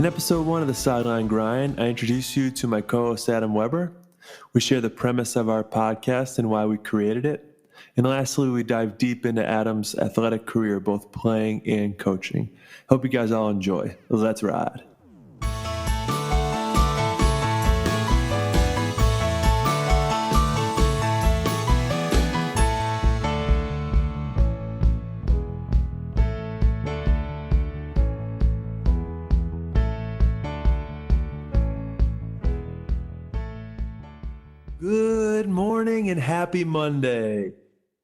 In episode 1 of the Sideline Grind, I introduce you to my co-host Adam Weber. We share the premise of our podcast and why we created it. And lastly, we dive deep into Adam's athletic career, both playing and coaching. Hope you guys all enjoy. Let's ride. Good morning and happy Monday.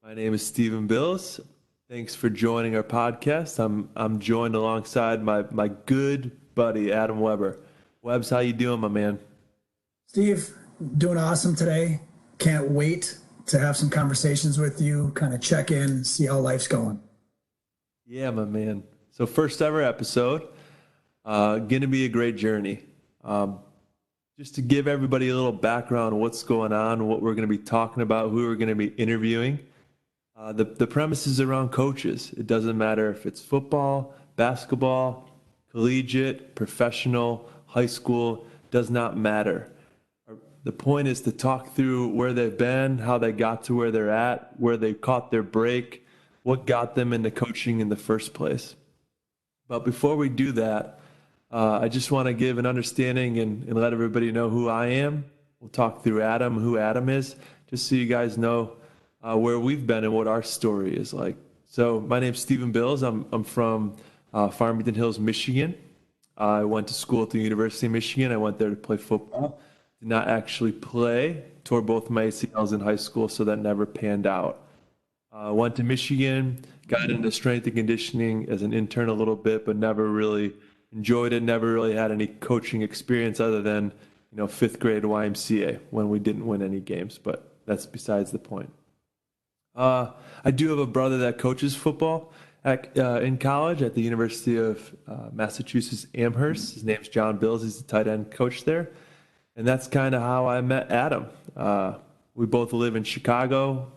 My name is Stephen Bills. Thanks for joining our podcast. I'm joined alongside my good buddy Adam Weber. Webbs, how you doing, my man? Steve, doing awesome today. Can't wait to have some conversations with you, kind of check in, see how life's going. Yeah, my man. So first ever episode, gonna be a great journey. Just to give everybody a little background on what's going on, what we're going to be talking about, who we're going to be interviewing. The premise is around coaches. It doesn't matter if it's football, basketball, collegiate, professional, high school, does not matter. The point is to talk through where they've been, how they got to where they're at, where they caught their break, what got them into coaching in the first place. But before we do that, I just want to give an understanding and let everybody know who I am. We'll talk through Adam, who Adam is, just so you guys know where we've been and what our story is like. So my name's Stephen Bills. I'm from Farmington Hills, Michigan. I went to school at the University of Michigan. I went there to play football. Did not actually play. Tore both my ACLs in high school, so that never panned out. Went to Michigan, got into strength and conditioning as an intern a little bit, but never really enjoyed it, never really had any coaching experience other than, fifth grade YMCA when we didn't win any games, but that's besides the point. I do have a brother that coaches football in college at the University of Massachusetts Amherst. His name's John Bills. He's the tight end coach there. And that's kind of how I met Adam. We both live in Chicago.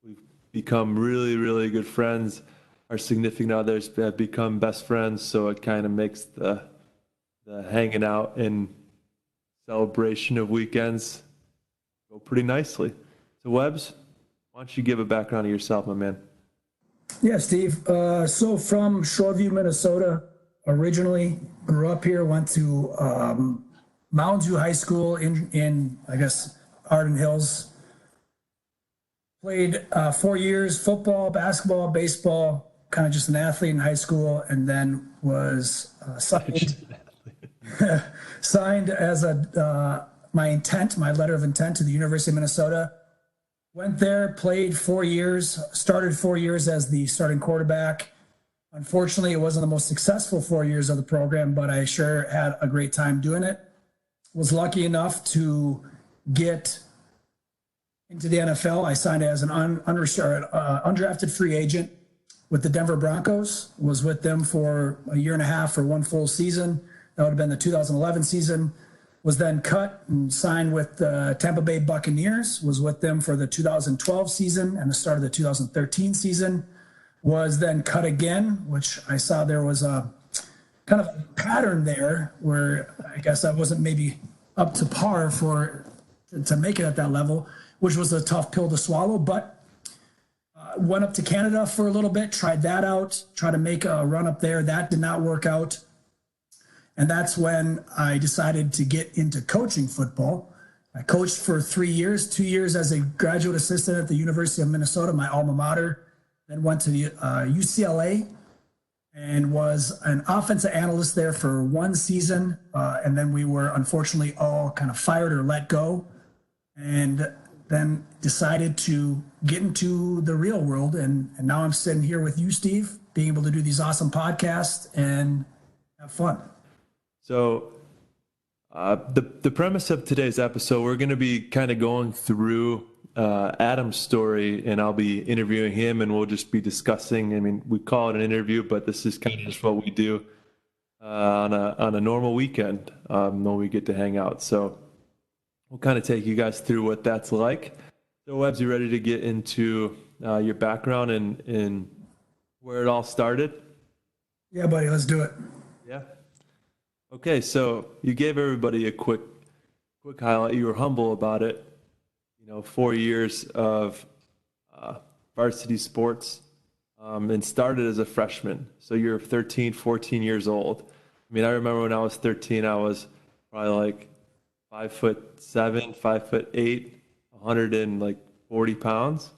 We've become really, really good friends. Our significant others have become best friends, so it kind of makes the hanging out and celebration of weekends go pretty nicely. So, Webbs, why don't you give a background of yourself, my man? Yeah, Steve. So from Shoreview, Minnesota, originally grew up here, went to Mounds View High School in Arden Hills. Played 4 years, football, basketball, baseball, kind of just an athlete in high school, and then was signed as my letter of intent to the University of Minnesota. Went there, played 4 years, started 4 years as the starting quarterback. Unfortunately, it wasn't the most successful 4 years of the program, but I sure had a great time doing it. Was lucky enough to get into the NFL. I signed as an undrafted free agent with the Denver Broncos, was with them for a year and a half for one full season. That would have been the 2011 season. Was then cut and signed with the Tampa Bay Buccaneers, was with them for the 2012 season and the start of the 2013 season. Was then cut again, which I saw there was a kind of a pattern there where I guess I wasn't maybe up to par to make it at that level, which was a tough pill to swallow, but went up to Canada for a little bit, tried that out, tried to make a run up there. That did not work out. And that's when I decided to get into coaching football. I coached for 3 years, 2 years as a graduate assistant at the University of Minnesota, my alma mater, then went to the UCLA and was an offensive analyst there for one season. And then we were unfortunately all kind of fired or let go. And then decided to get into the real world. And now I'm sitting here with you, Steve, being able to do these awesome podcasts and have fun. So the premise of today's episode, we're going to be kind of going through Adam's story, and I'll be interviewing him, and we'll just be discussing. I mean, we call it an interview, but this is kind of just what we do on a normal weekend when we get to hang out. So we'll kind of take you guys through what that's like. So, Webbs, you ready to get into your background and where it all started? Yeah, buddy, let's do it. Yeah. Okay, so you gave everybody a quick highlight. You were humble about it. 4 years of uh, varsity sports, and started as a freshman. So you're 13, 14 years old. I mean, I remember when I was 13, I was probably like 5'7", 5'8", 140 pounds.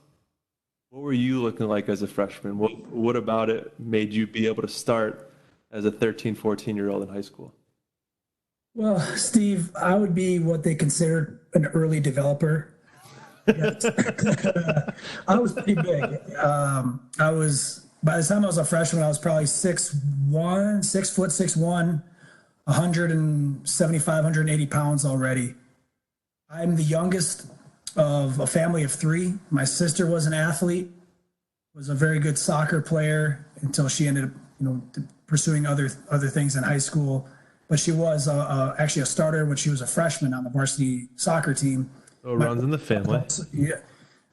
What were you looking like as a freshman? What about it made you be able to start as a 13, 14-year-old in high school? Well, Steve, I would be what they consider an early developer. I was pretty big. I was by the time I was a freshman, I was probably 6'1", 6 foot 6'1", 175, 180 pounds already. I'm the youngest of a family of three. My sister was an athlete, was a very good soccer player until she ended up, pursuing other things in high school. But she was actually a starter when she was a freshman on the varsity soccer team. So it runs in the family. Yeah,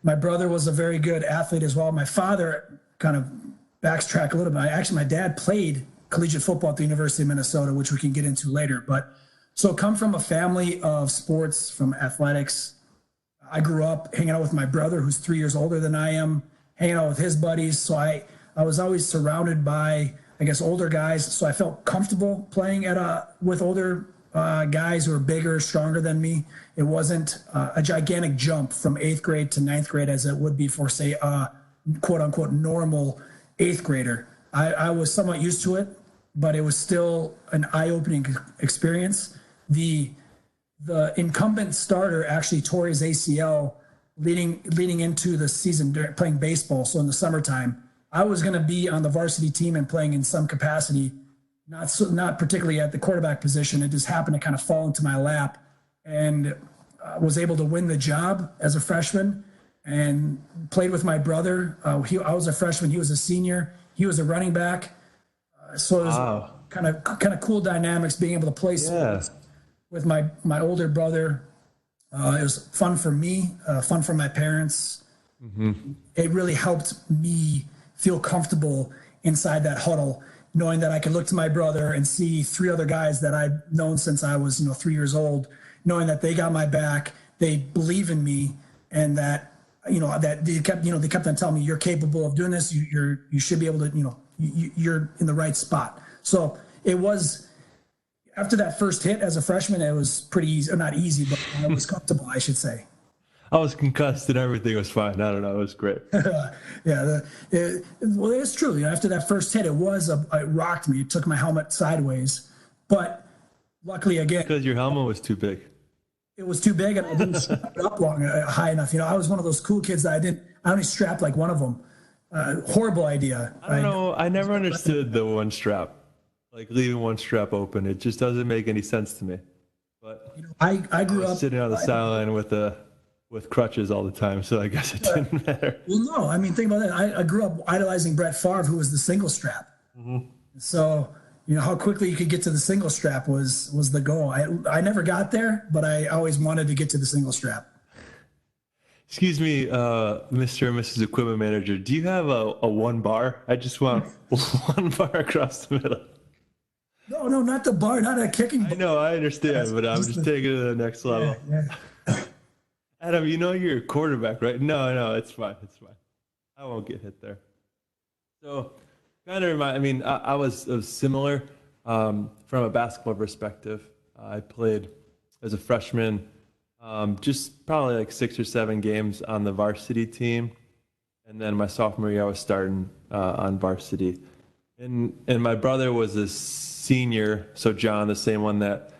my brother was a very good athlete as well. My father kind of backtrack a little bit. Actually, my dad played collegiate football at the University of Minnesota, which we can get into later. But so come from a family of sports, from athletics. I grew up hanging out with my brother, who's 3 years older than I am, hanging out with his buddies. So I was always surrounded by, I guess, older guys. So I felt comfortable playing with older guys who are bigger, stronger than me. It wasn't a gigantic jump from 8th grade to 9th grade as it would be for, say, a quote unquote normal 8th grader. I was somewhat used to it, but it was still an eye-opening experience. The incumbent starter actually tore his ACL leading into the season playing baseball. So in the summertime, I was going to be on the varsity team and playing in some capacity, not particularly at the quarterback position. It just happened to kind of fall into my lap, and was able to win the job as a freshman and played with my brother. I was a freshman. He was a senior. He was a running back. So it was Wow. kind of cool dynamics being able to play sports with my older brother. It was fun for me, fun for my parents. It really helped me feel comfortable inside that huddle, knowing that I could look to my brother and see three other guys that I'd known since I was 3 years old, knowing that they got my back, they believe in me, and that that they kept on telling me, you're capable of doing this. You should be able to, you're in the right spot. So it was, after that first hit as a freshman, it was pretty easy, or not easy, but it was comfortable, I should say. I was concussed and everything was fine. I don't know. It was great. Yeah, well, it's true. After that first hit, it rocked me. It took my helmet sideways, but luckily, again, Because your helmet was too big. it was too big and I didn't strap it up high enough. I was one of those cool kids that I only strapped like one of them. Horrible idea. I don't know. I never understood the one strap, like leaving one strap open. It just doesn't make any sense to me. But I grew up sitting on the sideline with crutches all the time, so I guess it didn't matter. Well, no, I mean, think about that. I grew up idolizing Brett Favre, who was the single strap. So, how quickly you could get to the single strap was the goal. I never got there, but I always wanted to get to the single strap. Excuse me, Mr. and Mrs. Equipment Manager, do you have a one bar? I just want one bar across the middle. No, not the bar, not a kicking bar. I know, I understand, but I'm just taking it to the next level. Yeah. Adam, you're a quarterback, right? No, it's fine. It's fine. I won't get hit there. So, kind of I was similar from a basketball perspective. I played as a freshman, just probably like 6 or 7 games on the varsity team. And then my sophomore year, I was starting on varsity. And my brother was a senior, so John, the same one that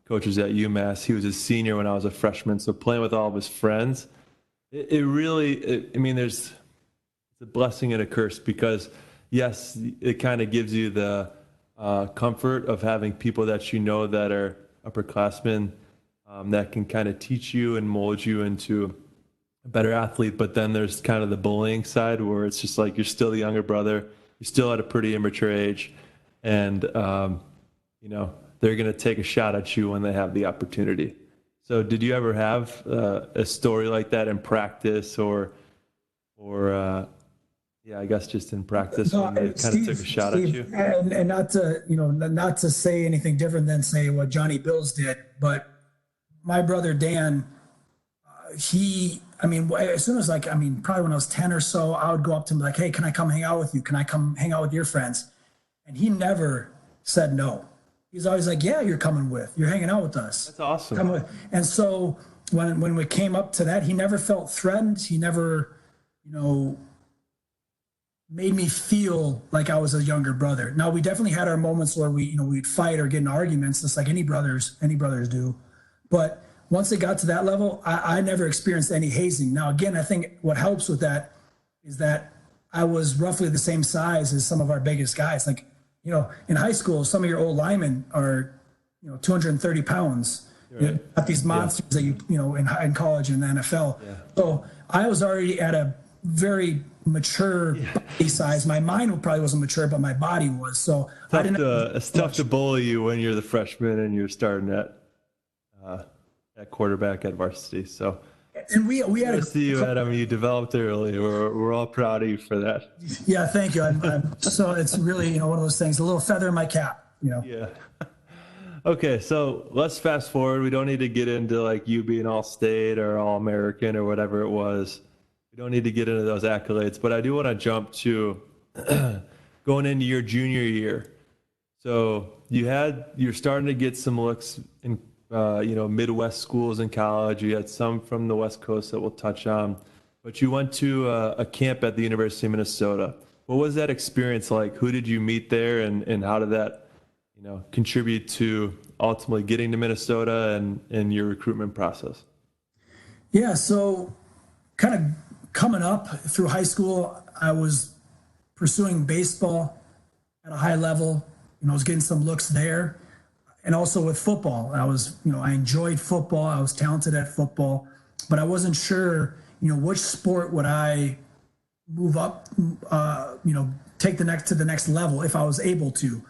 coaches at UMass, he was a senior when I was a freshman. So playing with all of his friends, it really, there's a blessing and a curse because, yes, it kind of gives you the comfort of having people that that are upperclassmen that can kind of teach you and mold you into a better athlete. But then there's kind of the bullying side where it's just like you're still the younger brother, you're still at a pretty immature age, and they're going to take a shot at you when they have the opportunity. So did you ever have a story like that in practice or I I guess just in practice No, when they kind of took a shot at you? and not to, not to say anything different than say what Johnny Bills did, but my brother Dan, as soon as probably when I was 10 or so, I would go up to him like, hey, can I come hang out with you? Can I come hang out with your friends? And he never said no. He's always like, yeah, you're coming you're hanging out with us. That's awesome. Come with. And so when we came up to that, he never felt threatened. He never, made me feel like I was a younger brother. Now we definitely had our moments where we'd fight or get in arguments, just like any brothers do. But once it got to that level, I never experienced any hazing. Now, again, I think what helps with that is that I was roughly the same size as some of our biggest guys. Like, in high school, some of your old linemen are, 230 pounds. Right. Not these monsters that in college and the NFL. Yeah. So I was already at a very mature body size. My mind probably wasn't mature, but my body was. So it's tough to bully you when you're the freshman and you're starting at quarterback at varsity. So, and we had to see you, Adam. You developed early. We're all proud of you for that. Yeah, thank you. So it's really one of those things, a little feather in my cap. Yeah. Okay, so let's fast forward. We don't need to get into like you being all state or all American or whatever it was. We don't need to get into those accolades, but I do want to jump to going into your junior year. So you're starting to get some looks in Midwest schools in college. You had some from the West Coast that we'll touch on, but you went to a camp at the University of Minnesota. What was that experience like? Who did you meet there, and how did that contribute to ultimately getting to Minnesota and your recruitment process? Yeah, so kind of coming up through high school, I was pursuing baseball at a high level. I was getting some looks there. And also with football, I enjoyed football. I was talented at football, but I wasn't sure, which sport would I move up, take to the next level if I was able to.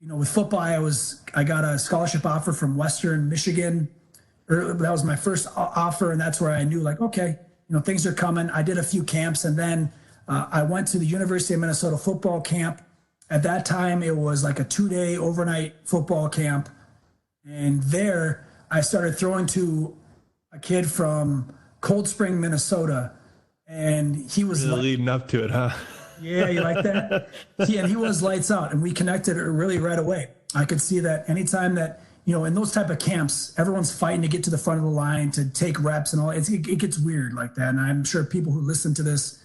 With football, I got a scholarship offer from Western Michigan. That was my first offer, and that's where I knew, like, okay, things are coming. I did a few camps, and then I went to the University of Minnesota football camp. At that time, it was like a 2-day overnight football camp, and there I started throwing to a kid from Cold Spring, Minnesota, and he was really leading up to it, huh? Yeah, you like that? And he was lights out, and we connected really right away. I could see that anytime that, in those type of camps, everyone's fighting to get to the front of the line to take reps and all. It gets weird like that. And I'm sure people who listen to this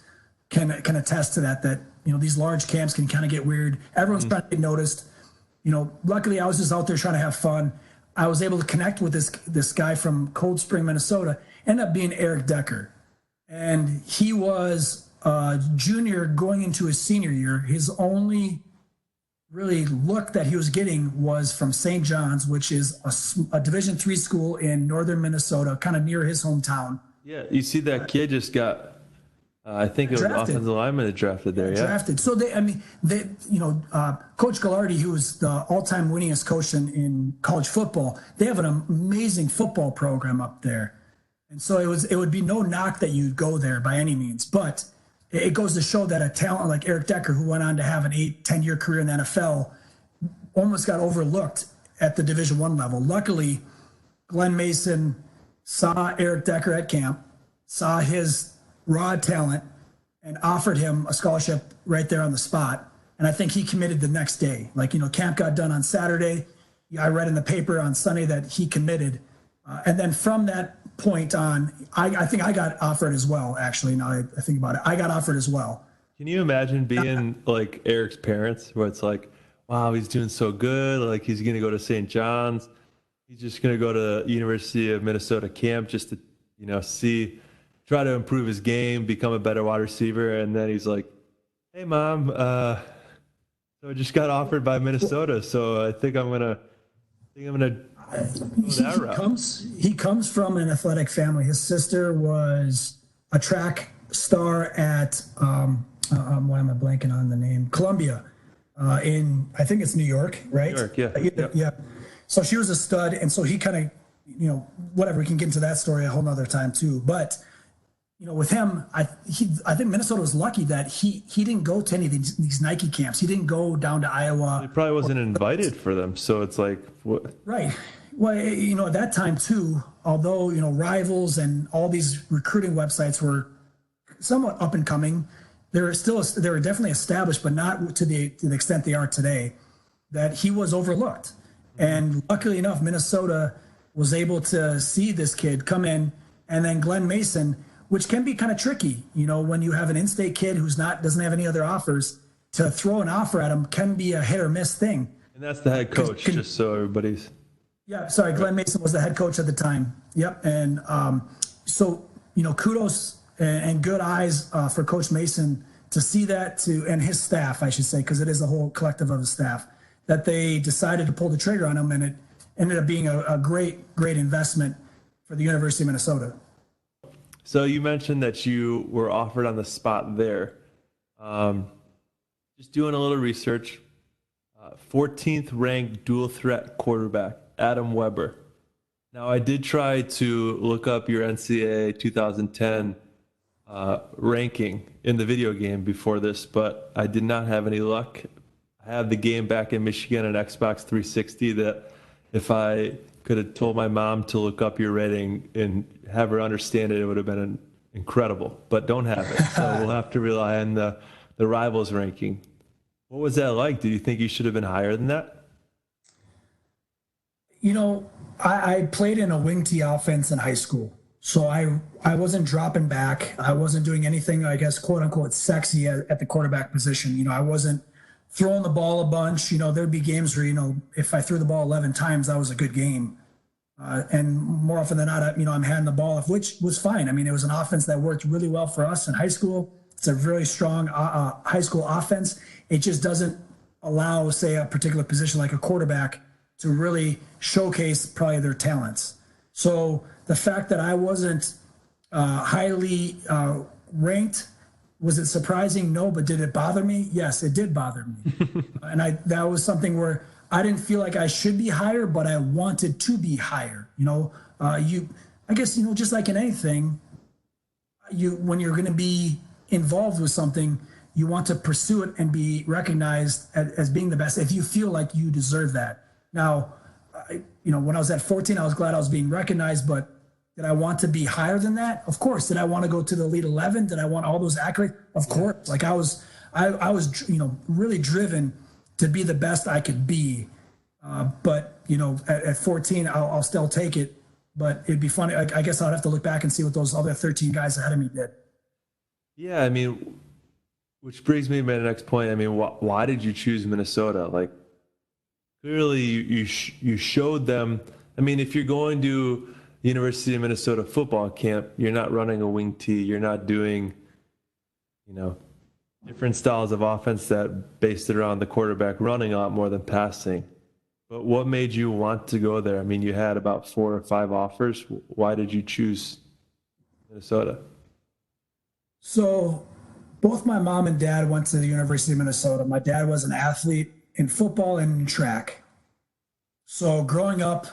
can attest to that, these large camps can kind of get weird. Everyone's trying to get noticed. Luckily I was just out there trying to have fun. I was able to connect with this guy from Cold Spring, Minnesota, ended up being Eric Decker. And he was a junior going into his senior year. His only really look that he was getting was from St. John's, which is a Division III school in northern Minnesota, kind of near his hometown. Yeah, you see that kid just got, I think it was drafted. Offensive lineman that drafted there. Yeah, drafted. So Coach Gallardi, who was the all-time winningest coach in college football, they have an amazing football program up there. And so it would be no knock that you'd go there by any means, but it goes to show that a talent like Eric Decker, who went on to have an 8-10 year career in the NFL, almost got overlooked at the Division I level. Luckily, Glenn Mason saw Eric Decker at camp, saw his raw talent, and offered him a scholarship right there on the spot. And I think he committed the next day. Camp got done on Saturday. I read in the paper on Sunday that he committed. And then from that point on, I think I got offered as well, actually. Now I think about it. I got offered as well. Can you imagine being like Eric's parents, where it's like, wow, he's doing so good. Like, he's going to go to St. John's. He's just going to go to University of Minnesota camp just to, try to improve his game, become a better wide receiver. And then he's like, hey, Mom, so I just got offered by Minnesota. So I think I'm going to He comes from an athletic family. His sister was a track star at why am I blanking on the name? Columbia, I think it's New York, right? New York, yeah. So she was a stud, and so he kind of, whatever. We can get into that story a whole nother time too. But with him, I think Minnesota was lucky that he didn't go to any of these Nike camps. He didn't go down to He Iowa. probably wasn't invited for them. So it's like, what? Right. Well, at that time too, although, Rivals and all these recruiting websites were somewhat up and coming, they were definitely established, but not to the extent they are today, that he was overlooked. And luckily enough, Minnesota was able to see this kid come in, and then Glenn Mason, which can be kind of tricky, when you have an in-state kid doesn't have any other offers, to throw an offer at him can be a hit or miss thing. And that's the head coach, just so everybody's. Yeah, sorry, Glenn Mason was the head coach at the time. Yep, and so kudos and good eyes for Coach Mason to see that, and his staff, I should say, because it is a whole collective of his staff, that they decided to pull the trigger on him, and it ended up being a great investment for the University of Minnesota. So you mentioned that you were offered on the spot there. Just doing a little research. 14th ranked dual threat quarterback, Adam Weber. Now, I did try to look up your NCAA 2010 ranking in the video game before this, but I did not have any luck. I have the game back in Michigan on Xbox 360 that if I could have told my mom to look up your rating and have her understand it, it would have been incredible, but don't have it. So we'll have to rely on the Rivals ranking. What was that like? Did you think you should have been higher than that? I played in a wing tee offense in high school. So I wasn't dropping back. I wasn't doing anything, I guess, quote unquote, sexy at the quarterback position. I wasn't throwing the ball a bunch. There'd be games where, if I threw the ball 11 times, that was a good game. And more often than not, I'm handing the ball off, which was fine. I mean, it was an offense that worked really well for us in high school. It's a really strong high school offense. It just doesn't allow, say, a particular position like a quarterback to really showcase probably their talents. So the fact that I wasn't highly ranked, was it surprising? No, but did it bother me? Yes, it did bother me. And that was something where I didn't feel like I should be higher, but I wanted to be higher. I guess, just like in anything, when you're going to be involved with something, you want to pursue it and be recognized as being the best if you feel like you deserve that. Now, when I was at 14, I was glad I was being recognized, but did I want to be higher than that? Of course. Did I want to go to the Elite 11? Did I want all those accolades? Of course. Like I was really driven to be the best I could be. But at 14, I'll still take it. But it'd be funny. I guess I'd have to look back and see what those other 13 guys ahead of me did. Yeah, I mean, which brings me to my next point. I mean, why did you choose Minnesota? Like, clearly you showed them. I mean, if you're going to University of Minnesota football camp, you're not running a wing tee. You're not doing, different styles of offense that based it around the quarterback running a lot more than passing. But what made you want to go there? I mean, you had about 4 or 5 offers. Why did you choose Minnesota? So both my mom and dad went to the University of Minnesota. My dad was an athlete in football and in track. So growing up,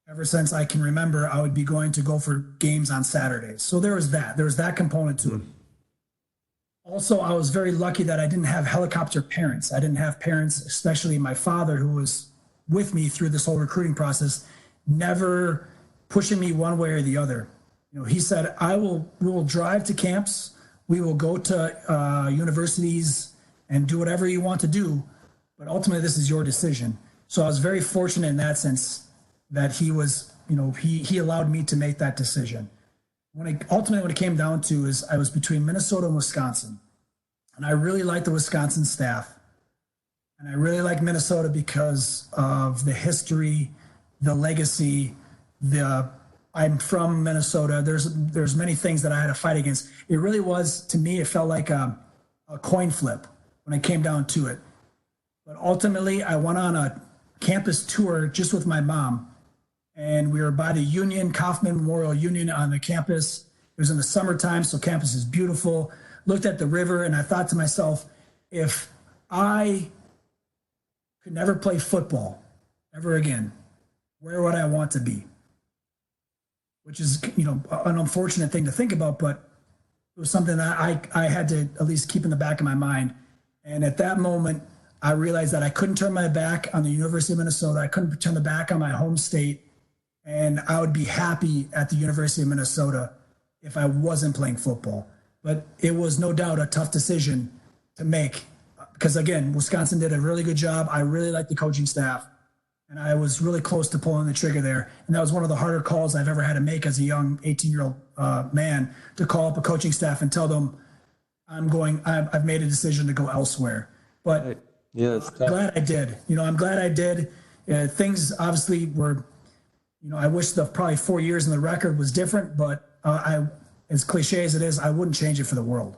ever since I can remember, I would be going to go for games on Saturdays. So there was that component to it. Also, I was very lucky that I didn't have helicopter parents. I didn't have parents, especially my father, who was with me through this whole recruiting process, never pushing me one way or the other. He said, we will drive to camps. We will go to universities and do whatever you want to do. But ultimately, this is your decision. So I was very fortunate in that sense that he was, he allowed me to make that decision. When it came down to is I was between Minnesota and Wisconsin. And I really liked the Wisconsin staff. And I really like Minnesota because of the history, the legacy, I'm from Minnesota. There's many things that I had to fight against. It really was, to me, it felt like a coin flip when it came down to it. But ultimately, I went on a campus tour just with my mom. And we were by the Kaufman Memorial Union on the campus. It was in the summertime, so campus is beautiful. Looked at the river, and I thought to myself, if I could never play football ever again, where would I want to be? Which is, an unfortunate thing to think about, but It was something that I had to at least keep in the back of my mind. And at that moment, I realized that I couldn't turn my back on the University of Minnesota. I couldn't turn the back on my home state. And I would be happy at the University of Minnesota if I wasn't playing football. But it was no doubt a tough decision to make because, again, Wisconsin did a really good job. I really liked the coaching staff, and I was really close to pulling the trigger there. And that was one of the harder calls I've ever had to make as a young 18-year-old man, to call up a coaching staff and tell them I've made a decision to go elsewhere. But yeah, I'm glad I did. I'm glad I did. Things obviously were, I wish the probably 4 years in the record was different, but as cliche as it is, I wouldn't change it for the world.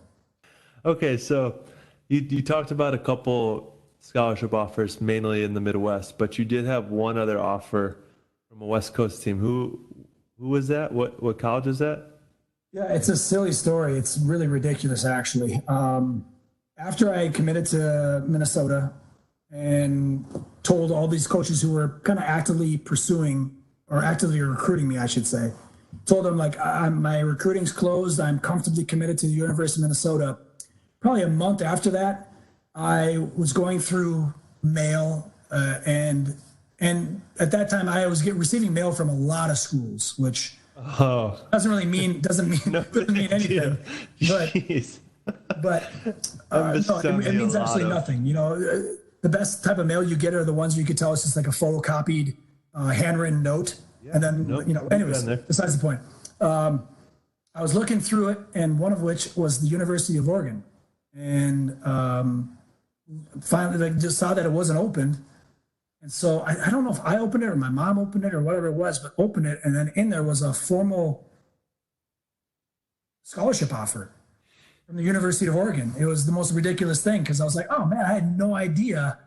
Okay, so you talked about a couple scholarship offers, mainly in the Midwest, but you did have one other offer from a West Coast team. Who was that? What college is that? Yeah, it's a silly story. It's really ridiculous, actually. After I committed to Minnesota and told all these coaches who were kind of actively pursuing or actively recruiting me, I should say, told them like my recruiting's closed. I'm comfortably committed to the University of Minnesota. Probably a month after that, I was going through mail, and at that time I was receiving mail from a lot of schools, which doesn't mean anything. But no, it means absolutely nothing. The best type of mail you get are the ones you could tell it's just like a photocopied, handwritten note. Yeah, and then, anyways, besides the point. I was looking through it, and one of which was the University of Oregon. And finally, just saw that it wasn't opened. And so I don't know if I opened it or my mom opened it or whatever it was, but opened it. And then in there was a formal scholarship offer from the University of Oregon. It was the most ridiculous thing because I was like, oh, man, I had no idea.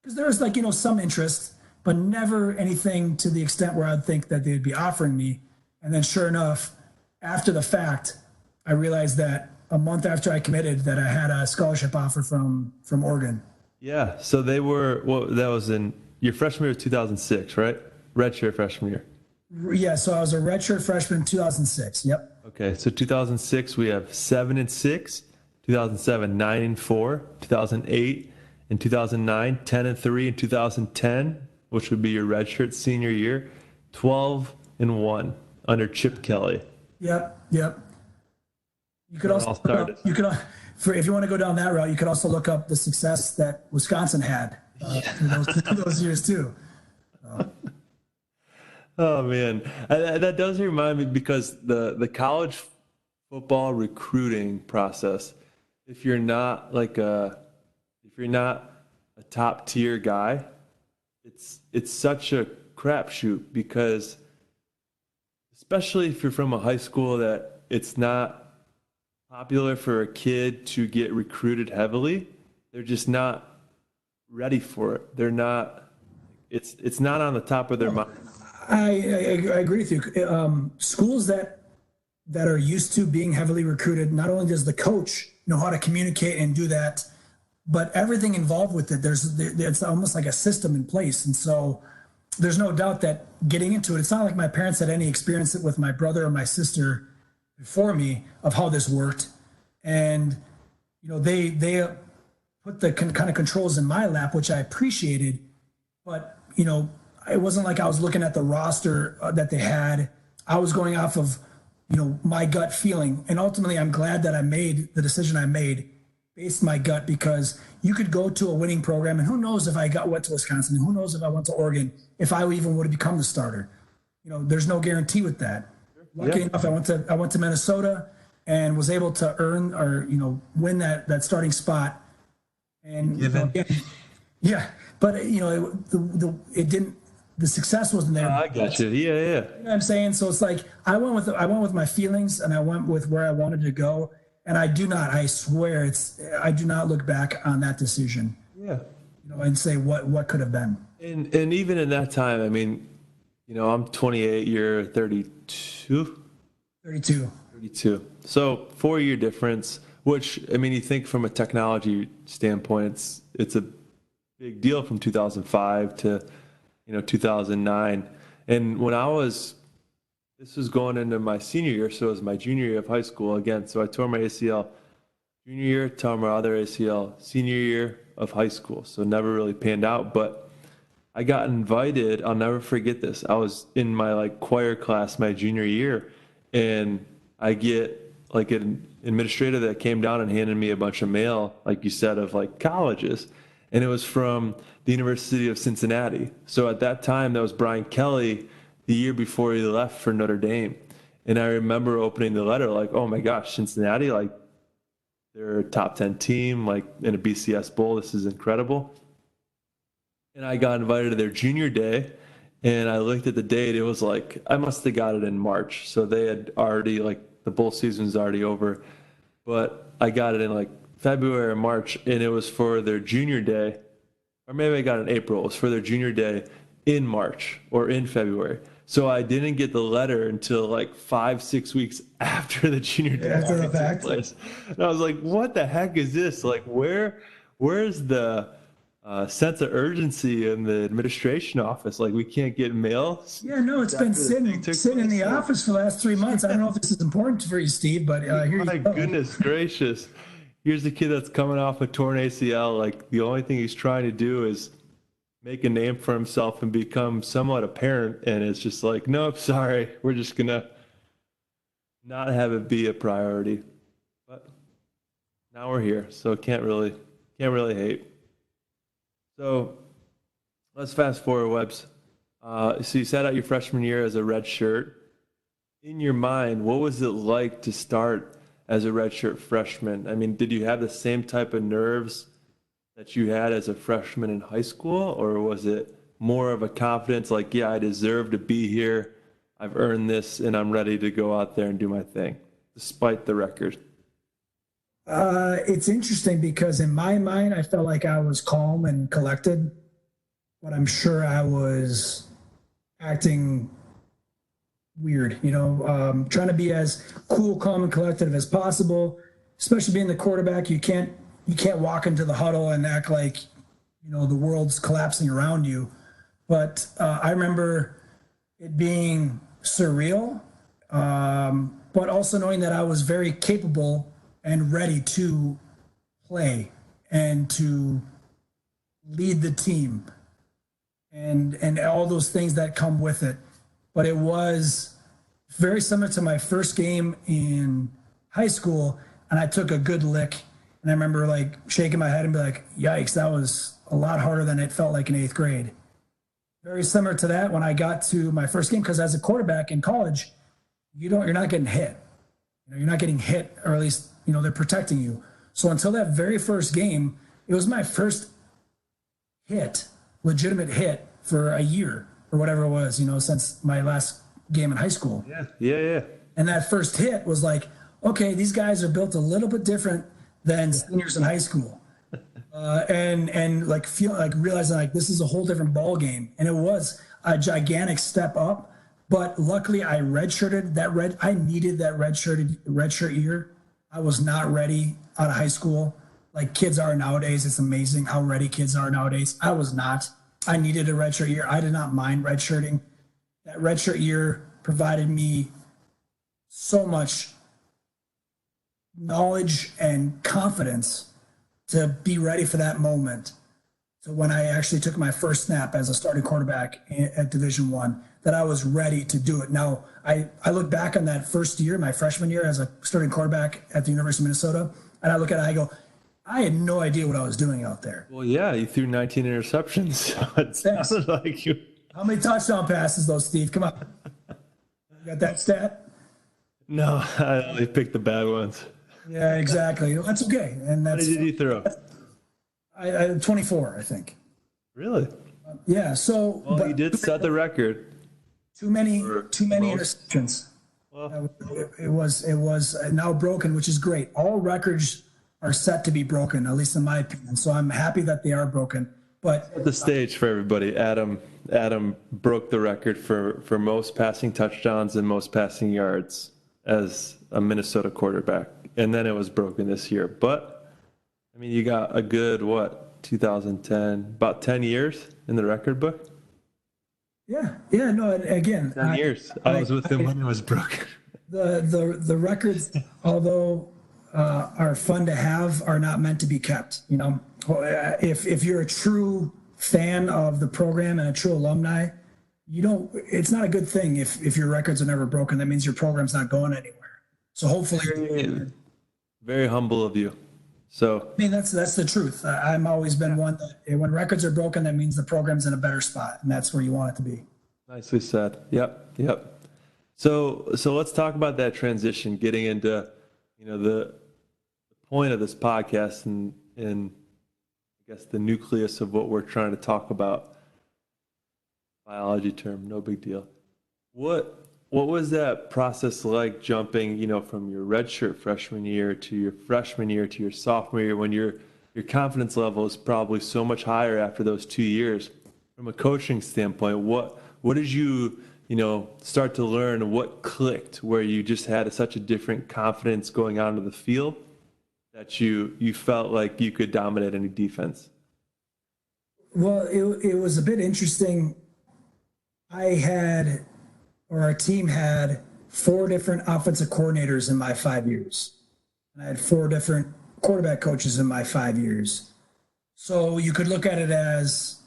Because there was some interest, but never anything to the extent where I'd think that they'd be offering me. And then sure enough, after the fact, I realized that a month after I committed that I had a scholarship offer from Oregon. Yeah. So that was in your freshman year of 2006, right? Redshirt freshman year. Yeah. So I was a redshirt freshman in 2006. Yep. Okay. So 2006, we have 7-6, 2007, 9-4, 2008 and 2009, 10-3 in 2010, which would be your redshirt senior year, 12-1 under Chip Kelly. Yep. You could also if you want to go down that route, you could also look up the success that Wisconsin had in those years too. Oh man, that does remind me because the college football recruiting process, if you're not a top tier guy, it's such a crapshoot because especially if you're from a high school that it's not popular for a kid to get recruited heavily, they're just not ready for it. They're not. It's not on the top of their mind. I agree with you. Schools that are used to being heavily recruited, not only does the coach know how to communicate and do that, but everything involved with it. It's almost like a system in place, and so there's no doubt that getting into it. It's not like my parents had any experience with my brother or my sister before me of how this worked, and they put the kind of controls in my lap, which I appreciated, but it wasn't like I was looking at the roster that they had. I was going off of my gut feeling, and ultimately I'm glad that I made the decision I made based my gut, because you could go to a winning program and who knows if I went to Wisconsin, who knows if I went to Oregon, if I even would have become the starter. There's no guarantee with that. Lucky enough, I went to Minnesota and was able to earn or win that starting spot. And but it didn't. The success wasn't there. I got you. Yeah. You know what I'm saying? So it's like I went with my feelings and I went with where I wanted to go. And I swear I do not look back on that decision. Yeah. And say what could have been. And even in that time, I mean, I'm 28, you're 32. 32. So 4-year difference, which, I mean, you think from a technology standpoint, it's a big deal from 2005 to, 2009. And when I was this was going into my senior year, so it was my junior year of high school again. So I tore my ACL junior year, tore my other ACL senior year of high school. So never really panned out, but I got invited. I'll never forget this. I was in my like choir class my junior year, and I get like an administrator that came down and handed me a bunch of mail, like you said, of like colleges, and it was from the University of Cincinnati. So at that time, that was Brian Kelly, the year before he left for Notre Dame, and I remember opening the letter like, oh my gosh, Cincinnati, like they're a top 10 team, like in a BCS bowl. This is incredible. And I got invited to their junior day, and I looked at the date. It was like, I must have got it in March. So they had already, like, the bowl season's already over. But I got it in like February or March, and it was for their junior day. Or maybe I got it in April. It was for their junior day in March or in February. So I didn't get the letter until like 5-6 weeks after the junior day After the took fact. place. And I was like, what the heck is this? Like, where's the sense of urgency in the administration office? Like, we can't get mail. Yeah, no, it's been After the thing took sitting in the place. office for the last 3 months. I don't know if this is important for you, Steve, but here you My go. goodness gracious. Here's a kid that's coming off a torn ACL. Like, the only thing he's trying to do is make a name for himself and become somewhat a parent. And it's just like, nope, sorry. We're just going to not have it be a priority. But now we're here. So can't really hate. So let's fast forward, Webbs. So you sat out your freshman year as a red shirt. In your mind, what was it like to start as a redshirt freshman? I mean, did you have the same type of nerves that you had as a freshman in high school, or was it more of a confidence like, yeah, I deserve to be here, I've earned this, and I'm ready to go out there and do my thing, despite the record? It's interesting because in my mind, I felt like I was calm and collected, but I'm sure I was acting weird, trying to be as cool, calm, and collected as possible. Especially being the quarterback, you can't walk into the huddle and act like the world's collapsing around you. But I remember it being surreal, but also knowing that I was very capable and ready to play and to lead the team and all those things that come with it. But it was very similar to my first game in high school, and I took a good lick. And I remember like shaking my head and be like, yikes, that was a lot harder than it felt like in 8th grade. Very similar to that when I got to my first game, because as a quarterback in college, you're not getting hit. You're not getting hit, or at least, they're protecting you. So until that very first game, it was my first legitimate hit for a year or whatever it was, since my last game in high school. Yeah. And that first hit was like, okay, these guys are built a little bit different than seniors in high school. And like realizing like this is a whole different ball game. And it was a gigantic step up. But luckily I redshirted that I needed that redshirt year. I was not ready out of high school like kids are nowadays. It's amazing how ready kids are nowadays. I was not. I needed a redshirt year. I did not mind redshirting. That redshirt year provided me so much knowledge and confidence to be ready for that moment. So when I actually took my first snap as a starting quarterback at Division I, that I was ready to do it. Now, I look back on that first year, my freshman year as a starting quarterback at the University of Minnesota, and I look at it, I go, I had no idea what I was doing out there. Well, yeah, you threw 19 interceptions. So it sounded like you. How many touchdown passes, though, Steve? Come on. You got that stat? No, I only picked the bad ones. Yeah, exactly. That's okay. And How that's many did you throw? I 24, I think. Really? Yeah. So, Well, but you did set the record. too many most. interceptions. Well, It was now broken, which is great. All records are set to be broken, at least in my opinion. So I'm happy that they are broken. But set the stage for everybody. Adam broke the record for most passing touchdowns and most passing yards as a Minnesota quarterback. And then it was broken this year. But, I mean, you got a good, 2010, about 10 years in the record book? Yeah, no, and again, 10 years. I was with him when it was broken. the records, although are fun to have, are not meant to be kept. If you're a true fan of the program and a true alumni, you don't. It's not a good thing if your records are never broken. That means your program's not going anywhere. So hopefully, Very, very humble of you. So, I mean that's the truth. I'm always been one that when records are broken, that means the program's in a better spot, and that's where you want it to be. nicely said. Yep, yep. So let's talk about that transition, getting into, the point of this podcast and I guess the nucleus of what we're trying to talk about. Biology term, no big deal. What was that process like jumping, from your redshirt freshman year to your freshman year to your sophomore year when your confidence level is probably so much higher after those 2 years? From a coaching standpoint, what did you, start to learn? What clicked where you just had such a different confidence going onto the field that you felt like you could dominate any defense? Well, it was a bit interesting. Our team had four different offensive coordinators in my 5 years. And I had four different quarterback coaches in my 5 years. So you could look at it as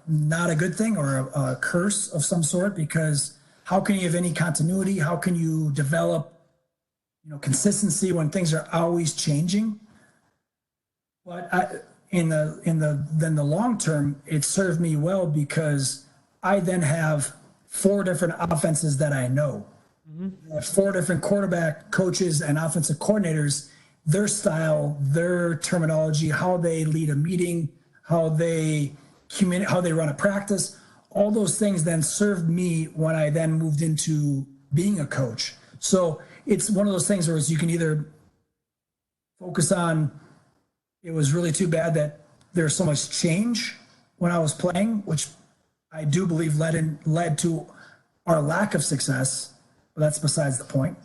not a good thing or a curse of some sort, because how can you have any continuity? How can you develop, consistency when things are always changing? But in the long term, it served me well because I then have four different offenses that I know. I have four different quarterback coaches and offensive coordinators, their style, their terminology, how they lead a meeting, how they communicate, how they run a practice. All those things then served me when I then moved into being a coach. So it's one of those things where you can either focus on, it was really too bad that there's so much change when I was playing, which I do believe led to our lack of success, but that's besides the point.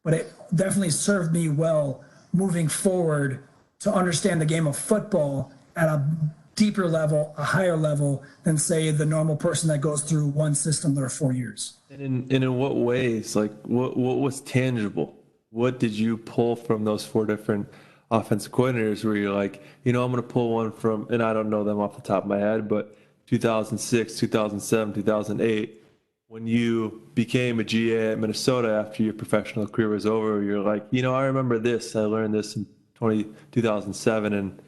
But it definitely served me well moving forward to understand the game of football at a deeper level, a higher level than, say, the normal person that goes through one system there 4 years. And in what ways? Like what was tangible? What did you pull from those four different offensive coordinators where you're like, I'm going to pull one from, and I don't know them off the top of my head, but 2006, 2007, 2008, when you became a GA at Minnesota after your professional career was over, you're like, I remember this. I learned this in 2007, and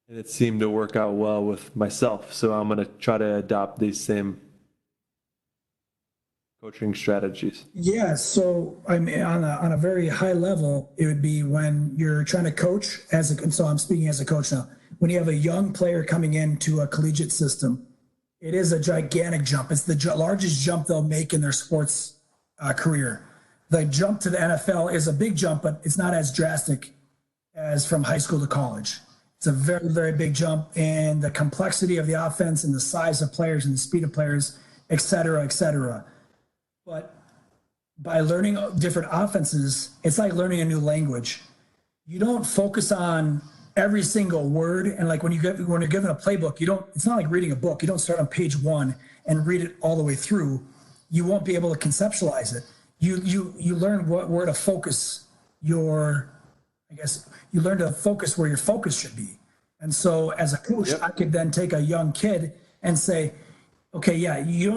it seemed to work out well with myself. So I'm going to try to adopt these same coaching strategies. Yeah, so I mean, on a very high level, it would be when you're trying to coach so I'm speaking as a coach now. When you have a young player coming into a collegiate system, it is a gigantic jump. It's the largest jump they'll make in their sports career. The jump to the NFL is a big jump, but it's not as drastic as from high school to college. It's a very, very big jump in the complexity of the offense and the size of players and the speed of players, et cetera, et cetera. But by learning different offenses, it's like learning a new language. You don't focus on every single word, and like when you're given a playbook, it's not like reading a book. You don't start on page 1 and read it all the way through. You won't be able to conceptualize it. You learn where to focus you learn to focus where your focus should be. And so as a coach, I could then take a young kid and say, okay, yeah, you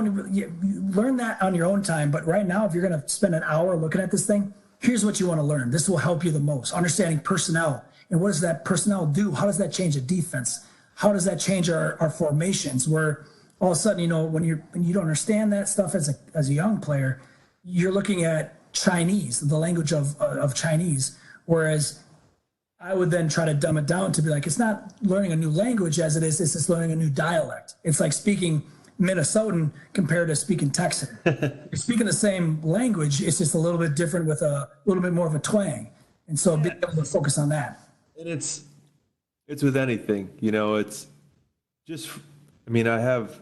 learn that on your own time, but right now, if you're going to spend an hour looking at this thing, here's what you want to learn. This will help you the most. Understanding personnel. And what does that personnel do? How does that change a defense? How does that change our formations? Where all of a sudden, when you don't understand that stuff as a young player, you're looking at Chinese, the language of Chinese. Whereas I would then try to dumb it down to be like, it's not learning a new language as it's just learning a new dialect. It's like speaking Minnesotan compared to speaking Texan. You're speaking the same language, it's just a little bit different with a little bit more of a twang. And so being able to focus on that. And it's with anything, it's just, I have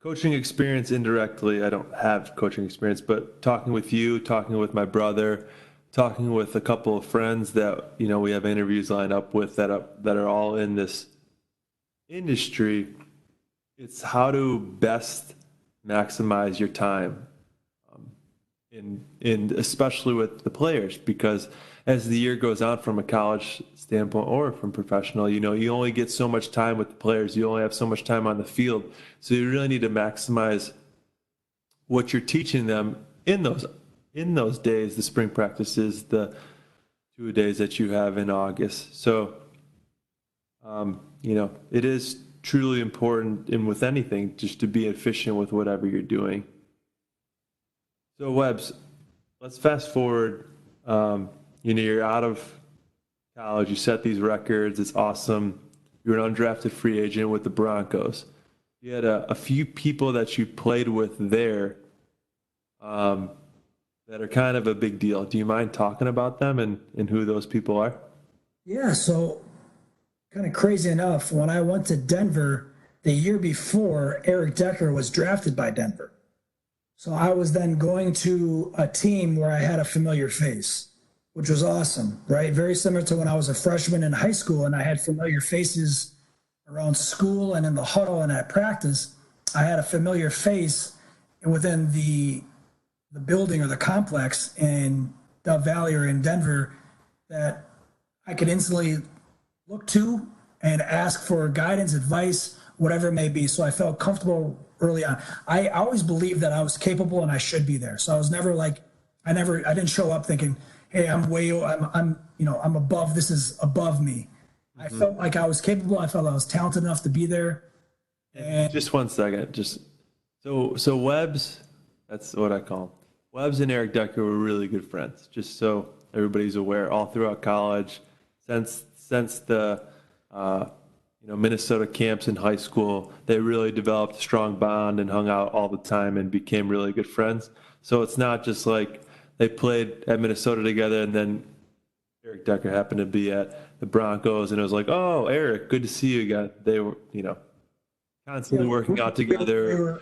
coaching experience indirectly. I don't have coaching experience, but talking with you, talking with my brother, talking with a couple of friends that, we have interviews lined up with that are all in this industry. It's how to best maximize your time, in especially with the players, because as the year goes on from a college standpoint or from professional, you only get so much time with the players. You only have so much time on the field. So you really need to maximize what you're teaching them in those days, the spring practices, the 2 days that you have in August. So, it is truly important, and with anything, just to be efficient with whatever you're doing. So, Webbs, let's fast forward. You're out of college, you set these records, it's awesome. You're an undrafted free agent with the Broncos. You had a few people that you played with there that are kind of a big deal. Do you mind talking about them and who those people are? Yeah, so kind of crazy enough, when I went to Denver the year before, Eric Decker was drafted by Denver. So I was then going to a team where I had a familiar face, which was awesome, right? Very similar to when I was a freshman in high school and I had familiar faces around school and in the huddle and at practice. I had a familiar face within the building or the complex in Dove Valley or in Denver that I could instantly look to and ask for guidance, advice, whatever it may be. So I felt comfortable early on. I always believed that I was capable and I should be there. So I was never like, I didn't show up thinking, hey, I'm above, this is above me. I felt like I was capable. I felt I was talented enough to be there. And just one second, so Webbs, that's what I call him. Webbs and Eric Decker were really good friends, just so everybody's aware, all throughout college, since the Minnesota camps in high school. They really developed a strong bond and hung out all the time and became really good friends. So it's not just like they played at Minnesota together and then Eric Decker happened to be at the Broncos and it was like, oh, Eric, good to see you again. They were, constantly working out together.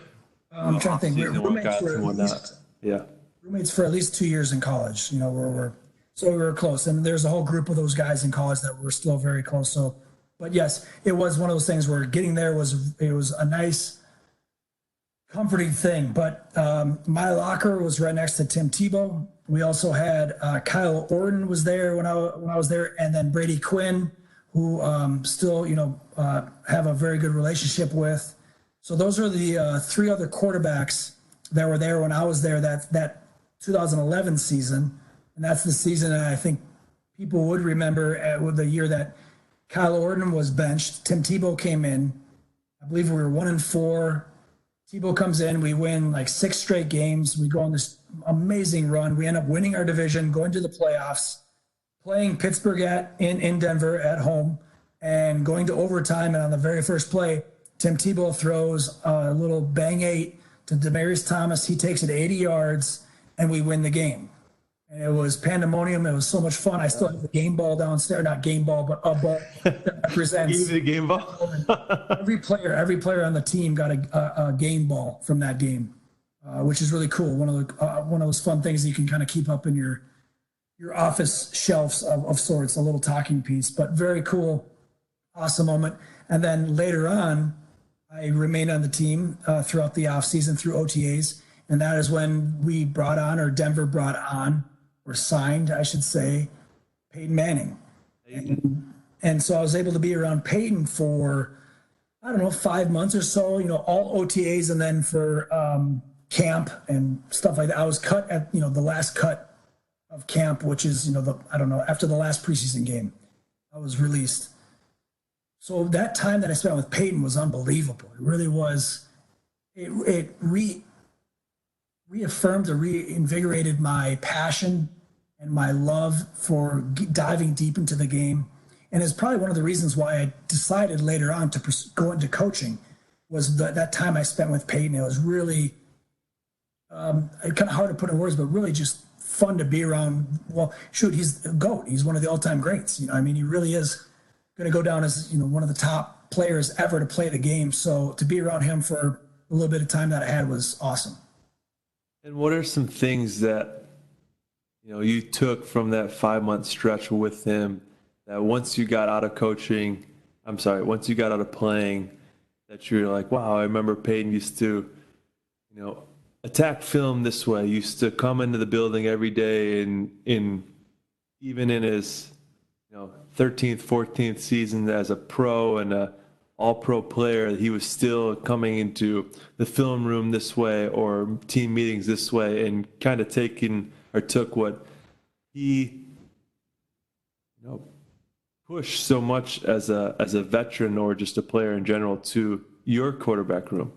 I'm trying to think. We're roommates for and whatnot. Yeah. Roommates for at least 2 years in college. So we were close, and there's a whole group of those guys in college that were still very close. So, but yes, it was one of those things where getting there was a nice, comforting thing. But my locker was right next to Tim Tebow. We also had Kyle Orton was there when I was there, and then Brady Quinn, who still have a very good relationship with. So those are the three other quarterbacks that were there when I was there that 2011 season. And that's the season that I think people would remember with the year that Kyle Orton was benched. Tim Tebow came in. I believe we were 1-4. Tebow comes in. We win like 6 straight games. We go on this amazing run. We end up winning our division, going to the playoffs, playing Pittsburgh in Denver at home, and going to overtime. And on the very first play, Tim Tebow throws a little bang 8 to Demaryius Thomas. He takes it 80 yards, and we win the game. And it was pandemonium. It was so much fun. I still have the game ball downstairs, not game ball, but a ball that represents. Give me the game ball. every player on the team got a game ball from that game, which is really cool. One of those fun things that you can kind of keep up in your office shelves of sorts, a little talking piece, but very cool, awesome moment. And then later on, I remained on the team throughout the offseason through OTAs. And that is when we brought on, or Denver brought on, or signed, I should say, Peyton Manning. And so I was able to be around Peyton for, 5 months or so, all OTAs, and then for camp and stuff like that. I was cut at, the last cut of camp, which is, after the last preseason game, I was released. So that time that I spent with Peyton was unbelievable. It really was. It reaffirmed or reinvigorated my passion and my love for diving deep into the game. And it's probably one of the reasons why I decided later on to go into coaching was that time I spent with Peyton. It was really kind of hard to put in words, but really just fun to be around. Well, shoot, he's a GOAT. He's one of the all-time greats. He really is going to go down as, one of the top players ever to play the game. So to be around him for a little bit of time that I had was awesome. And what are some things that, you took from that 5-month stretch with him that once you got out of playing, that you're like, wow, I remember Peyton used to attack film this way. Used to come into the building every day, and even in his 13th, 14th season as a pro and a all-pro player, he was still coming into the film room this way or team meetings this way, and kind of took what he pushed so much as a veteran or just a player in general to your quarterback room.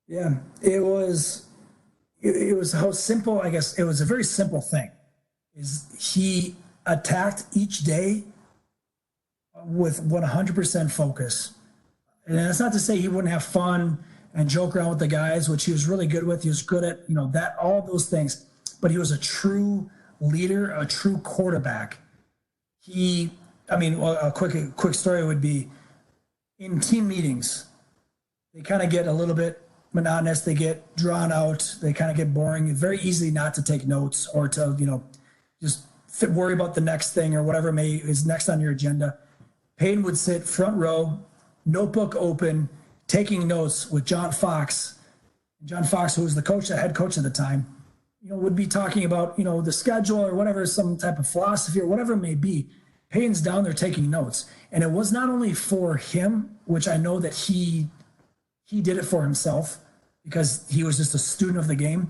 Yeah, it was how simple, I guess it was a very simple thing. Is he attacked each day with 100% focus. And that's not to say he wouldn't have fun and joke around with the guys, which he was really good with. He was good at, that, all those things, but he was a true leader, a true quarterback. A quick story would be in team meetings, they kind of get a little bit monotonous. They get drawn out. They kind of get boring. It's very easy not to take notes or to, just worry about the next thing or whatever is next on your agenda. Peyton would sit front row, notebook open, taking notes with John Fox. John Fox, who was the head coach at the time, would be talking about, the schedule or whatever, some type of philosophy or whatever it may be. Peyton's down there taking notes. And it was not only for him, which I know that he did it for himself because he was just a student of the game,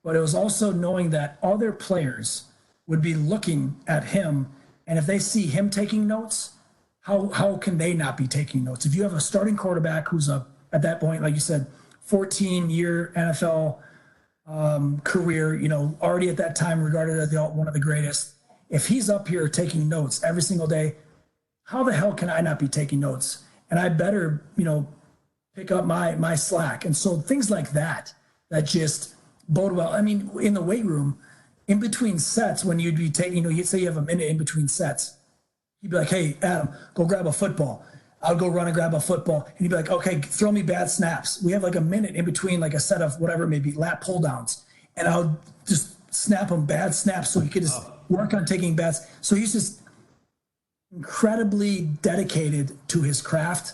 but it was also knowing that other players would be looking at him. And if they see him taking notes, how can they not be taking notes? If you have a starting quarterback who's at that point, like you said, 14-year NFL career, already at that time regarded as one of the greatest, if he's up here taking notes every single day, how the hell can I not be taking notes? And I better, pick up my slack. And so things like that just bode well. I mean, in the weight room, in between sets, when you'd be taking, you'd say you have a minute in between sets. He'd be like, hey, Adam, go grab a football. I'll go run and grab a football. And he'd be like, okay, throw me bad snaps. We have like a minute in between like a set of whatever it may be, lat pull downs. And I'll just snap him bad snaps so he could just work on taking bats. So he's just incredibly dedicated to his craft,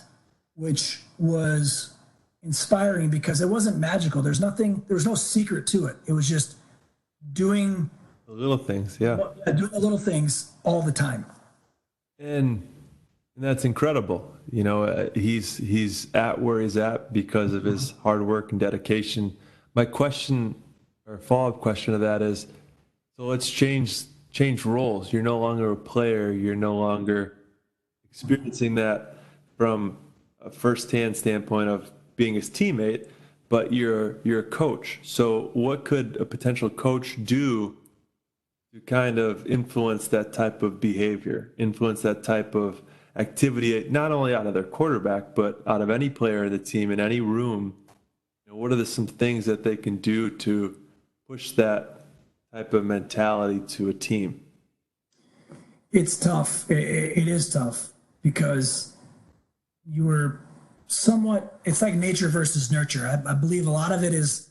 which was inspiring because it wasn't magical. There was no secret to it. It was just doing the little things. Yeah. Doing the little things all the time. And that's incredible. He's at where he's at because of his hard work and dedication. My question or follow-up question to that is, so let's change roles. You're no longer a player. You're no longer experiencing that from a firsthand standpoint of being his teammate, but you're a coach. So what could a potential coach do to kind of influence that type of behavior, influence that type of activity, not only out of their quarterback, but out of any player in the team, in any room? What are some things that they can do to push that type of mentality to a team? It's tough. It is tough because you were it's like nature versus nurture. I believe a lot of it is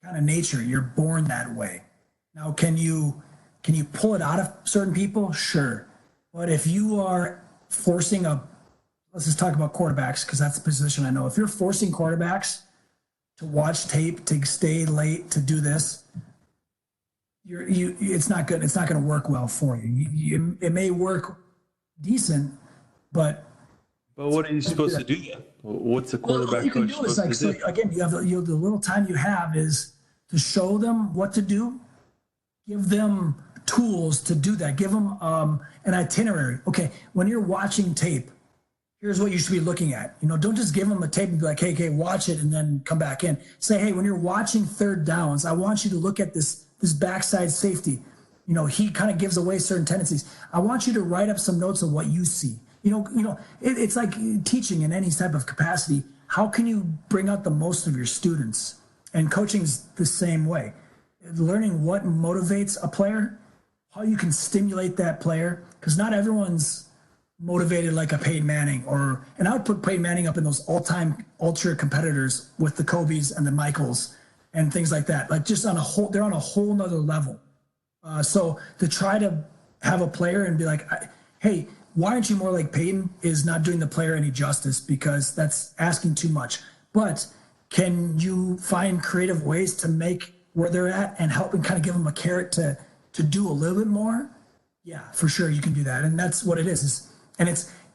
kind of nature. You're born that way. Now, can you pull it out of certain people? Sure. But if you are forcing let's just talk about quarterbacks because that's the position I know. If you're forcing quarterbacks to watch tape, to stay late, to do this, it's not good. It's not going to work well for you. It may work decent, but what are you supposed to do then? What's the quarterback you can coach do is supposed to do? So again, you have the little time you have is to show them what to do, give them tools to do that, give them an itinerary. Okay, when you're watching tape, here's what you should be looking at. Don't just give them a tape and be like, hey, watch it and then come back in. Say, hey, when you're watching third downs, I want you to look at this backside safety. He kind of gives away certain tendencies. I want you to write up some notes of what you see. It's like teaching in any type of capacity. How can you bring out the most of your students? And coaching's the same way. Learning what motivates a player, how you can stimulate that player, because not everyone's motivated like a Peyton Manning and I would put Peyton Manning up in those all-time ultra competitors with the Kobe's and the Michaels and things like that. Like just they're on a whole nother level. So to try to have a player and be like, hey, why aren't you more like Peyton is not doing the player any justice because that's asking too much. But can you find creative ways to make where they're at and help and kind of give them a carrot to do a little bit more? Yeah, for sure you can do that. And that's what it is. And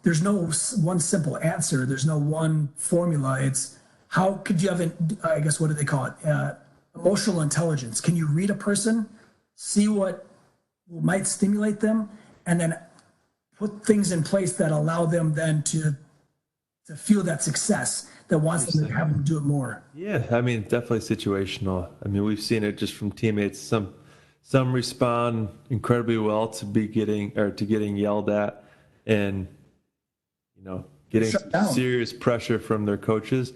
there's no one simple answer. There's no one formula. It's how could you have, I guess, what do they call it? Emotional intelligence. Can you read a person, see what might stimulate them, and then put things in place that allow them then to feel that success that wants them to have them do it more? Yeah, I mean, definitely situational. I mean, we've seen it just from teammates. Some respond incredibly well to getting yelled at and, getting serious pressure from their coaches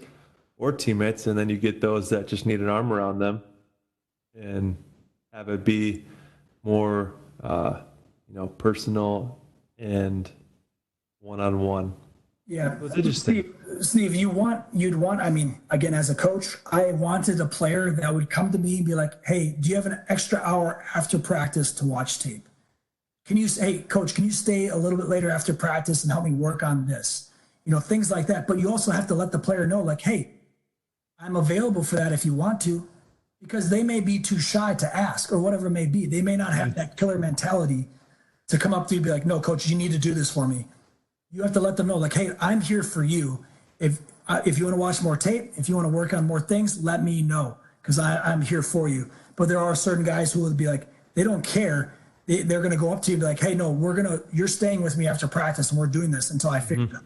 or teammates. And then you get those that just need an arm around them and have it be more, personal and one-on-one. Yeah. It's interesting. Steve, I mean, again, as a coach, I wanted a player that would come to me and be like, hey, do you have an extra hour after practice to watch tape? Hey, coach, can you stay a little bit later after practice and help me work on this? Things like that. But you also have to let the player know, like, hey, I'm available for that if you want to, because they may be too shy to ask or whatever it may be. They may not have that killer mentality to come up to you and be like, no, coach, you need to do this for me. You have to let them know, like, hey, I'm here for you. If you want to watch more tape, if you want to work on more things, let me know, because I'm here for you. But there are certain guys who will be like, they don't care. They're going to go up to you and be like, hey, no, you're staying with me after practice and we're doing this until I figure it out.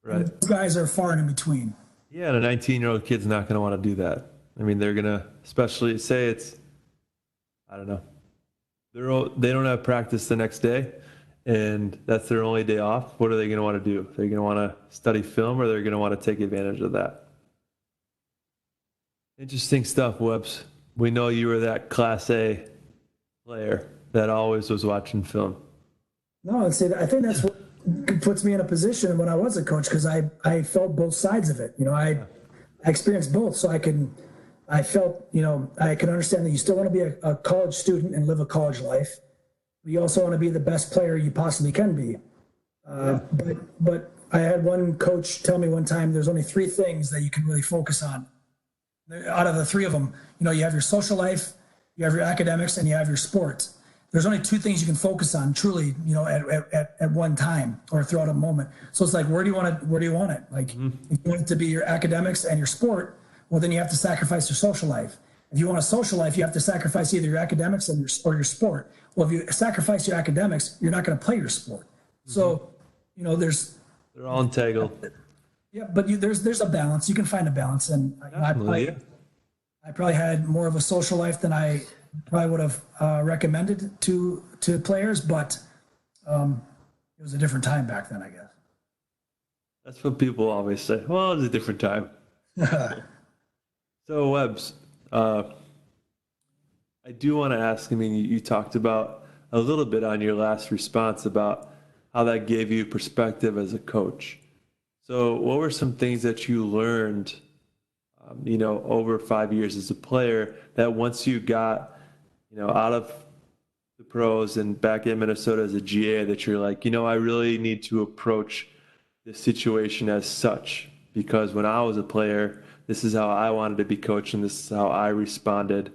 Right. And those guys are far and in between. Yeah, and a 19-year-old kid's not going to want to do that. I mean, they're going to, especially say I don't know, they don't have practice the next day, and that's their only day off. What are they going to want to do? They're going to want to study film, or they're going to want to take advantage of that. Interesting stuff, Webbs. We know you were that Class A player that always was watching film. No, I think that's what puts me in a position when I was a coach, because I felt both sides of it. I experienced both, so I felt, I can understand that you still want to be a college student and live a college life. You also want to be the best player you possibly can be. But I had one coach tell me one time, there's only 3 things that you can really focus on. Out of the 3 of them, you have your social life, you have your academics, and you have your sports. There's only 2 things you can focus on truly, at one time or throughout a moment. So it's like, where do you want it? Like, if you want it to be your academics and your sport, well, then you have to sacrifice your social life. If you want a social life, you have to sacrifice either your academics or your sport. Well, if you sacrifice your academics, you're not going to play your sport. So, they're all entangled. Yeah, but there's a balance. You can find a balance, and I probably had more of a social life than I probably would have recommended to players, but it was a different time back then, I guess. That's what people always say. Well, it was a different time. So, Webbs, I do want to ask, I mean, you talked about a little bit on your last response about how that gave you perspective as a coach. So what were some things that you learned, over 5 years as a player, that once you got, out of the pros and back in Minnesota as a GA, that you're like, I really need to approach this situation as such, because when I was a player, this is how I wanted to be coached, and this is how I responded,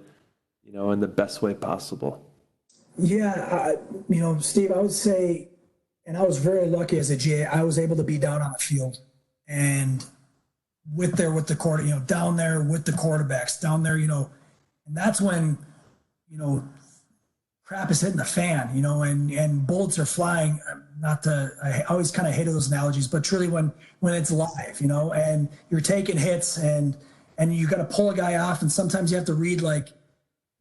in the best way possible. Yeah, Steve, I would say, and I was very lucky as a GA, I was able to be down on the field and with the quarter, down there with the quarterbacks, down there, and that's when, crap is hitting the fan, and bullets are flying. I always kind of hated those analogies, but truly when it's live, and you're taking hits and you got to pull a guy off, and sometimes you have to read, like,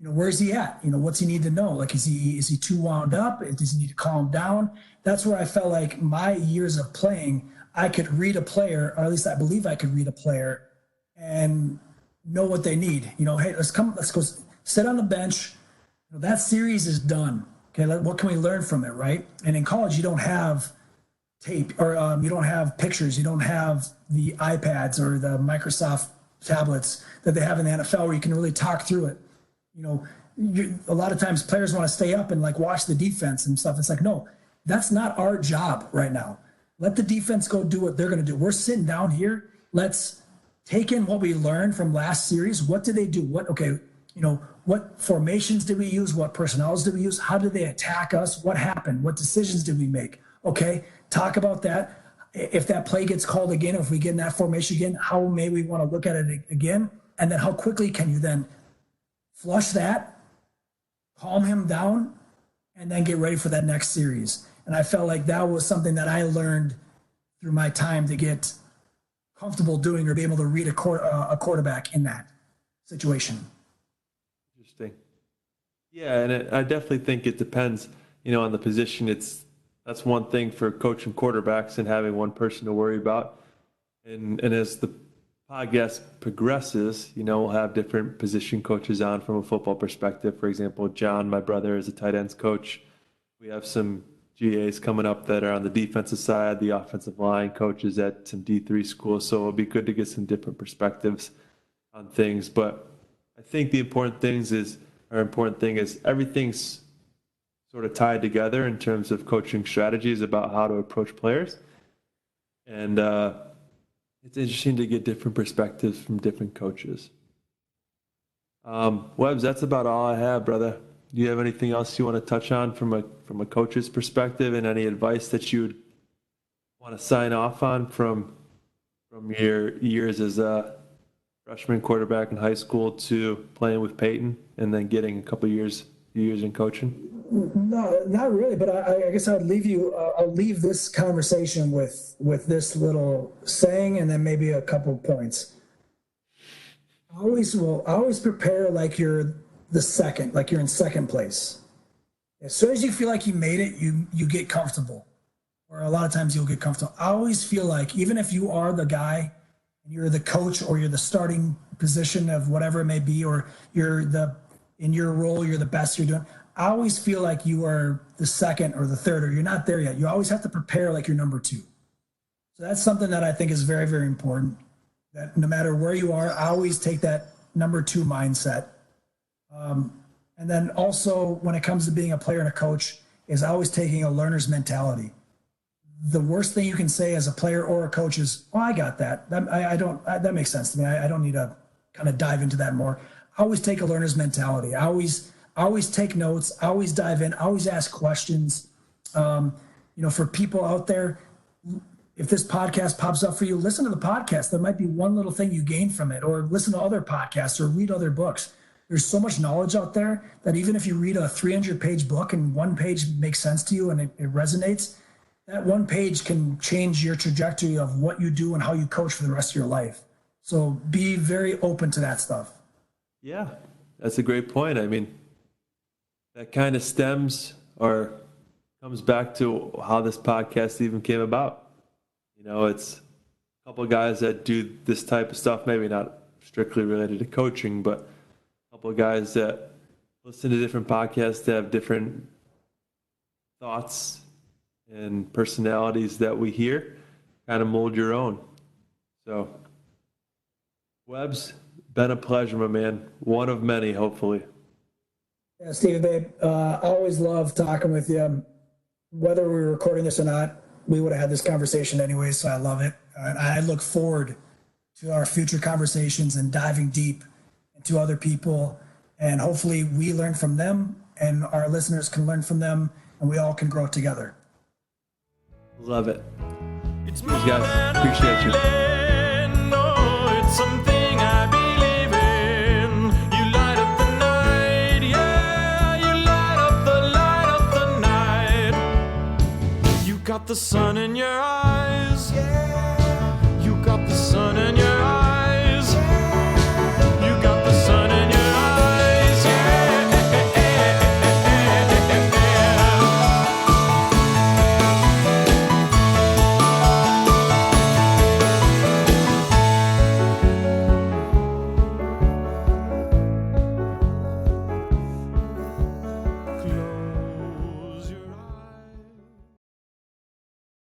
where's he at? What's he need to know? Like, is he too wound up? Does he need to calm down? That's where I felt like my years of playing, I could read a player, or at least I believe I could read a player and know what they need. Hey, let's go sit on the bench. That series is done. Okay, what can we learn from it, right? And in college, you don't have tape, or you don't have pictures. You don't have the iPads or the Microsoft tablets that they have in the NFL, where you can really talk through it. A lot of times players want to stay up and like watch the defense and stuff. It's like, no, that's not our job right now. Let the defense go do what they're going to do. We're sitting down here. Let's taken what we learned from last series. What did they do? What formations did we use? What personnels did we use? How did they attack us? What happened? What decisions did we make? Okay, talk about that. If that play gets called again, if we get in that formation again, how may we want to look at it again? And then how quickly can you then flush that, calm him down, and then get ready for that next series? And I felt like that was something that I learned through my time to get comfortable doing or be able to read a quarterback in that situation. Interesting. Yeah, and I definitely think it depends, on the position. That's one thing for coaching quarterbacks and having one person to worry about. And as the podcast progresses, we'll have different position coaches on from a football perspective. For example, John, my brother, is a tight ends coach. We have some GAs coming up that are on the defensive side, the offensive line coaches at some D3 schools. So it'll be good to get some different perspectives on things. But I think the important thing is everything's sort of tied together in terms of coaching strategies about how to approach players. And it's interesting to get different perspectives from different coaches. Webbs, that's about all I have, brother. Do you have anything else you want to touch on from a coach's perspective, and any advice that you would want to sign off on from your years as a freshman quarterback in high school to playing with Peyton and then getting a couple years in coaching? No, not really. But I guess I'll leave this conversation with this little saying, and then maybe a couple points. Always prepare like you're you're in second place. As soon as you feel like you made it, you get comfortable, or a lot of times you'll get comfortable. I always feel like, even if you are the guy, you're the coach, or you're the starting position of whatever it may be, or in your role, you're the best you're doing, I always feel like you are the second or the third, or you're not there yet. You always have to prepare like you're number two. So that's something that I think is very, very important, that no matter where you are, I always take that number two mindset. And then also, when it comes to being a player and a coach, is always taking a learner's mentality. The worst thing you can say as a player or a coach is, "Oh, I got that. That makes sense to me. I don't need to kind of dive into that more." I always take a learner's mentality. I always take notes. I always dive in. I always ask questions. For people out there, if this podcast pops up for you, listen to the podcast. There might be one little thing you gain from it, or listen to other podcasts, or read other books. There's so much knowledge out there that even if you read a 300-page book and one page makes sense to you and it resonates, that one page can change your trajectory of what you do and how you coach for the rest of your life. So be very open to that stuff. Yeah, that's a great point. I mean, that kind of stems or comes back to how this podcast even came about. It's a couple of guys that do this type of stuff, maybe not strictly related to coaching, but a couple of guys that listen to different podcasts that have different thoughts and personalities that we hear, kind of mold your own. So, Webb's, been a pleasure, my man. One of many, hopefully. Yeah, Steve, babe, I always love talking with you. Whether we're recording this or not, we would have had this conversation anyway, so I love it. And I look forward to our future conversations and diving deep into other people. And hopefully we learn from them and our listeners can learn from them, and we all can grow together. Love it. Thanks, guys. Appreciate you. It's something I believe in. You light up the night, yeah. You light up the night. You got the sun in your eyes.